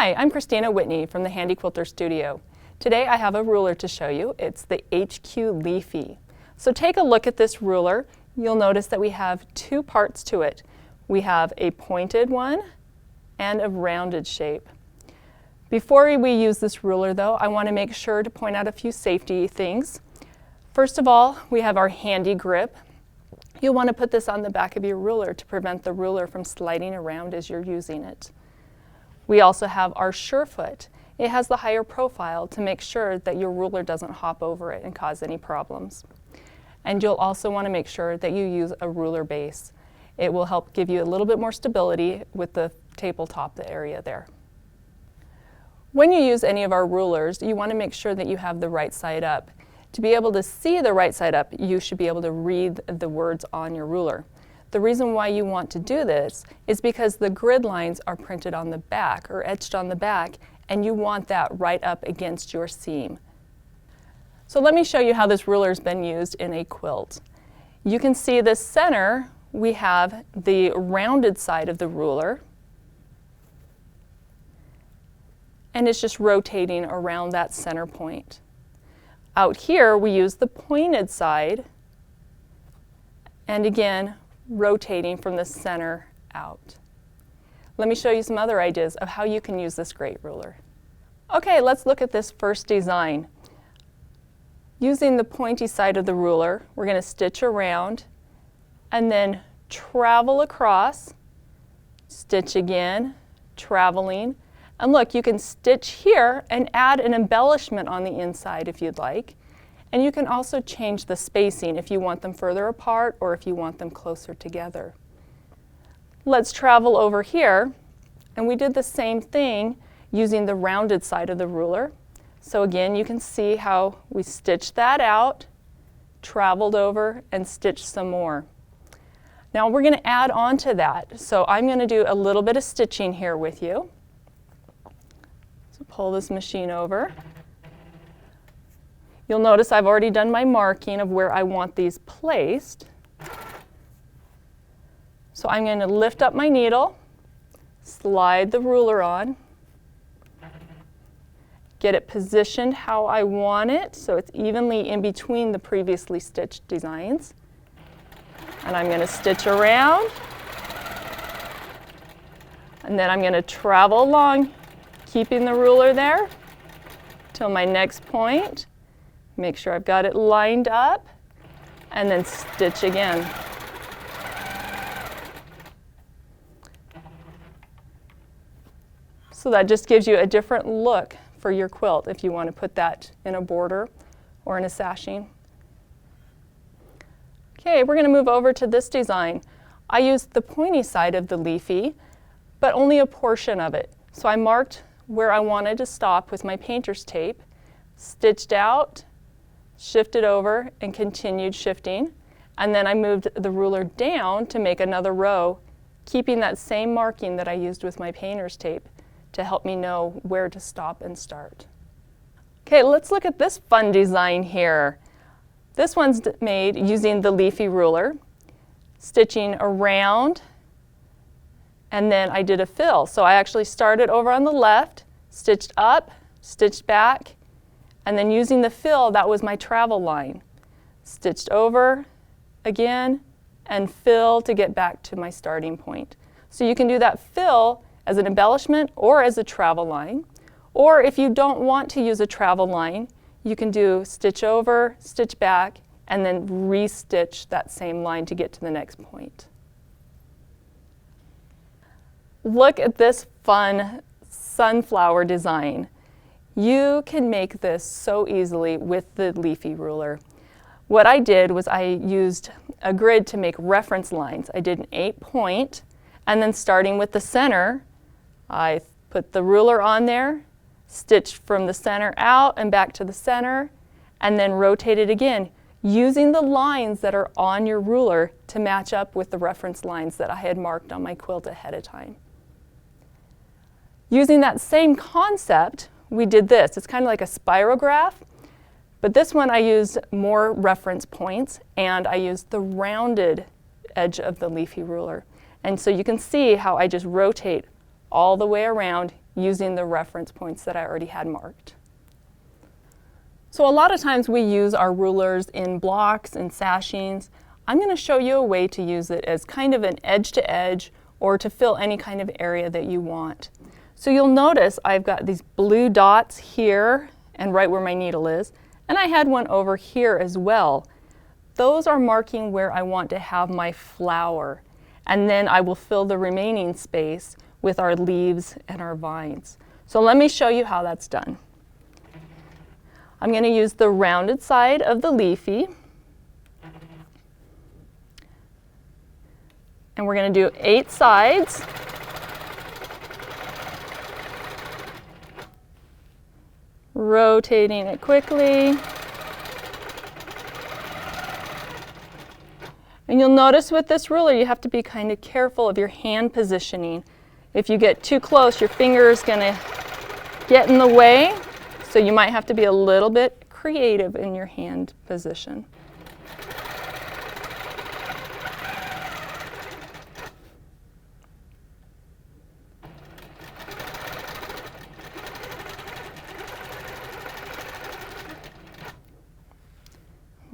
Hi, I'm Christina Whitney from the Handi Quilter studio. Today I have a ruler to show you. It's the HQ Leafy. So take a look at this ruler. You'll notice that we have two parts to it. We have a pointed one and a rounded shape. Before we use this ruler though, I want to make sure to point out a few safety things. First of all, we have our handy grip. You'll want to put this on the back of your ruler to prevent the ruler from sliding around as you're using it. We also have our Surefoot. It has the higher profile to make sure that your ruler doesn't hop over it and cause any problems. And you'll also want to make sure that you use a ruler base. It will help give you a little bit more stability with the tabletop, the area there. When you use any of our rulers, you want to make sure that you have the right side up. To be able to see the right side up, you should be able to read the words on your ruler. The reason why you want to do this is because the grid lines are printed on the back or etched on the back, and you want that right up against your seam. So let me show you how this ruler has been used in a quilt. You can see the center, we have the rounded side of the ruler, and it's just rotating around that center point. Out here we use the pointed side, and again rotating from the center out. Let me show you some other ideas of how you can use this great ruler. Okay, let's look at this first design. Using the pointy side of the ruler, we're going to stitch around and then travel across, stitch again, traveling. And look, you can stitch here and add an embellishment on the inside if you'd like. And you can also change the spacing if you want them further apart or if you want them closer together. Let's travel over here, and we did the same thing using the rounded side of the ruler. So again, you can see how we stitched that out, traveled over, and stitched some more. Now we're going to add on to that. So I'm going to do a little bit of stitching here with you. So pull this machine over. You'll notice I've already done my marking of where I want these placed. So I'm going to lift up my needle, slide the ruler on, get it positioned how I want it so it's evenly in between the previously stitched designs. And I'm going to stitch around, and then I'm going to travel along, keeping the ruler there till my next point. Make sure I've got it lined up, and then stitch again. So that just gives you a different look for your quilt if you want to put that in a border or in a sashing. Okay, we're going to move over to this design. I used the pointy side of the Leafy, but only a portion of it. So I marked where I wanted to stop with my painter's tape, stitched out, shifted over, and continued shifting. And then I moved the ruler down to make another row, keeping that same marking that I used with my painter's tape to help me know where to stop and start. Okay, let's look at this fun design here. This one's made using the Leafy ruler, stitching around, and then I did a fill. So I actually started over on the left, stitched up, stitched back, and then using the fill, that was my travel line. Stitched over again and fill to get back to my starting point. So you can do that fill as an embellishment or as a travel line. Or if you don't want to use a travel line, you can do stitch over, stitch back, and then re-stitch that same line to get to the next point. Look at this fun sunflower design. You can make this so easily with the Leafy ruler. What I did was I used a grid to make reference lines. I did an 8-point, and then starting with the center, I put the ruler on there, stitched from the center out and back to the center, and then rotated again, using the lines that are on your ruler to match up with the reference lines that I had marked on my quilt ahead of time. Using that same concept, we did this. It's kind of like a spirograph, but this one I used more reference points, and I used the rounded edge of the Leafy ruler. And so you can see how I just rotate all the way around using the reference points that I already had marked. So a lot of times we use our rulers in blocks and sashings. I'm going to show you a way to use it as kind of an edge to edge or to fill any kind of area that you want. So you'll notice I've got these blue dots here and right where my needle is, and I had one over here as well. Those are marking where I want to have my flower, and then I will fill the remaining space with our leaves and our vines. So let me show you how that's done. I'm going to use the rounded side of the Leafy, and we're going to do 8 sides. Rotating it quickly. And you'll notice with this ruler you have to be kind of careful of your hand positioning. If you get too close, your finger is going to get in the way, so you might have to be a little bit creative in your hand position.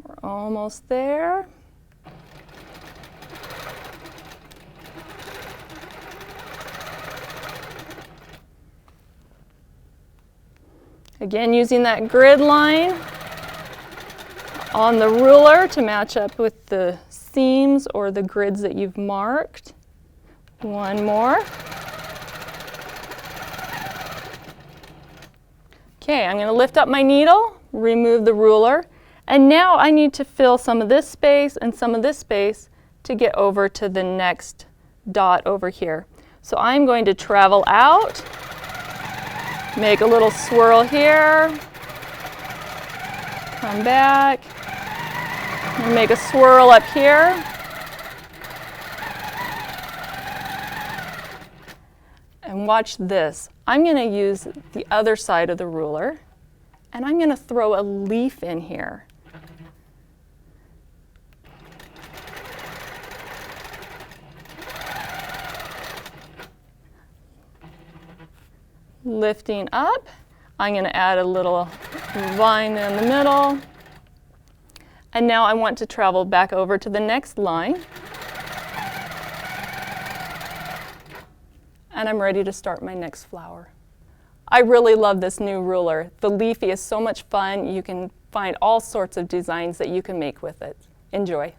We're almost there. Again, using that grid line on the ruler to match up with the seams or the grids that you've marked. One more. Okay, I'm going to lift up my needle, remove the ruler, and now I need to fill some of this space and some of this space to get over to the next dot over here. So I'm going to travel out. Make a little swirl here, come back, and make a swirl up here. And watch this. I'm going to use the other side of the ruler, and I'm going to throw a leaf in here. Lifting up, I'm going to add a little vine in the middle. And now I want to travel back over to the next line. And I'm ready to start my next flower. I really love this new ruler. The Leafy is so much fun. You can find all sorts of designs that you can make with it. Enjoy.